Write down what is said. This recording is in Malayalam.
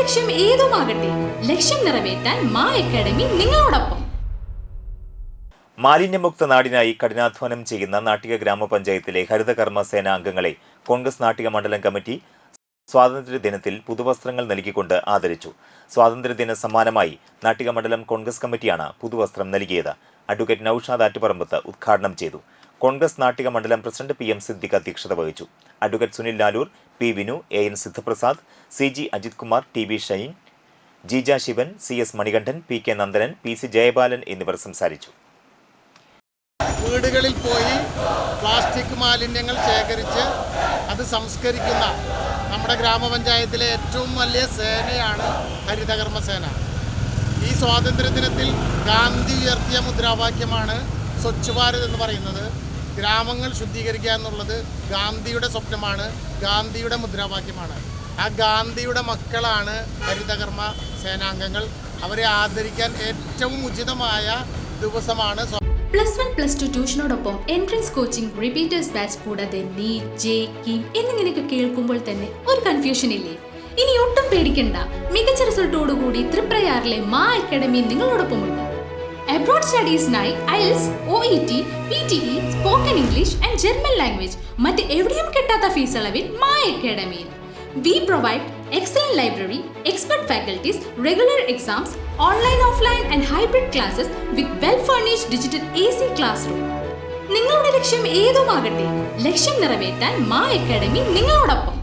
ലക്ഷ്യം ഏതുമാകട്ടെ, ലക്ഷ്യം നിറവേറ്റാൻ മാ അക്കാഡമി നിങ്ങളോടൊപ്പം. മാലിന്യമുക്ത നാടിനായി കഠിനാധ്വാനം ചെയ്യുന്ന നാട്ടിക ഗ്രാമപഞ്ചായത്തിലെ ഹരിതകർമ്മ സേന അംഗങ്ങളെ കോൺഗ്രസ് നാട്ടിക മണ്ഡലം കമ്മിറ്റി സ്വാതന്ത്ര്യദിനത്തിൽ പുതുവസ്ത്രങ്ങൾ നൽകിക്കൊണ്ട് ആദരിച്ചു. സ്വാതന്ത്ര്യദിന സമ്മാനമായി നാട്ടിക മണ്ഡലം കോൺഗ്രസ് കമ്മിറ്റിയാണ് പുതുവസ്ത്രം നൽകിയത്. അഡ്വക്കേറ്റ് നൌഷാദ് ആറ്റുപറമ്പത്ത് ഉദ്ഘാടനം ചെയ്തു. കോൺഗ്രസ് നാട്ടിക മണ്ഡലം പ്രസിഡന്റ് PM സിദ്ദിഖ് അധ്യക്ഷത വഹിച്ചു. Advocate Sunil Lalur, P Vinu, AN Sidhaprasad, CG Ajith Kumar, TB Shine, Jeeja Sivan, CS Manikandan, PK Nandanan, PC Jayabalan എന്നിവർ സംസാരിച്ചു. വീടുകളിൽ പോയി പ്ലാസ്റ്റിക് മാലിന്യങ്ങൾ ശേഖരിച്ച് അത് സംസ്കരിക്കുന്ന നമ്മുടെ ഗ്രാമപഞ്ചായത്തിലെ ഏറ്റവും വലിയ സേനയാണ് ഹരിതകർമ്മ സേന. ഈ സ്വാതന്ത്ര്യദിനത്തിൽ ഗാന്ധി ഉയർത്തിയ മുദ്രാവാക്യമാണ് സ്വച്ഛ് ഭാരത് എന്ന് പറയുന്നത്. ഗ്രാമങ്ങൾ ശുദ്ധീകരിക്കുക എന്നുള്ളത് ഗാന്ധിയുടെ സ്വപ്നമാണ്, ഗാന്ധിയുടെ മുദ്രാവാക്യമാണ്. ആ ഗാന്ധിയുടെ മക്കളാണ് ഹരിതകർമ്മ സേനാംഗങ്ങൾ. അവരെ ആദരിക്കാൻ ഏറ്റവും ഉചിതമായ ദിവസമാണ്. +1 +2 ട്യൂഷനോടൊപ്പം എൻട്രൻസ് കോച്ചിങ്, റിപ്പീറ്റേഴ്സ് ബാച്ച്, കൂടാതെ നീറ്റ്, JEE എന്നിങ്ങനെയൊക്കെ കേൾക്കുമ്പോൾ തന്നെ ഒരു കൺഫ്യൂഷൻ ഇല്ലേ? ഇനി ഒട്ടും പേടിക്കണ്ട. മികച്ച റിസൾട്ടോടുകൂടി തൃപ്രയാറിലെ മാ അക്കാഡമി നിങ്ങളോടൊപ്പമുണ്ട്. അബ്രോഡ് സ്റ്റഡീസിനായി IELTS, OET, PTE, spoken English and German language മറ്റ് എവിടെയും കിട്ടാത്ത ഫീസ് അളവിൽ മാ അക്കാഡമിയിൽ. We provide excellent library, expert faculties, regular exams, online, offline and hybrid classes with well-furnished digital AC classroom. നിങ്ങളുടെ ലക്ഷ്യം ഏതുമാകട്ടെ, ലക്ഷ്യം നിറവേറ്റാൻ മാ അക്കാഡമി നിങ്ങളോടൊപ്പം.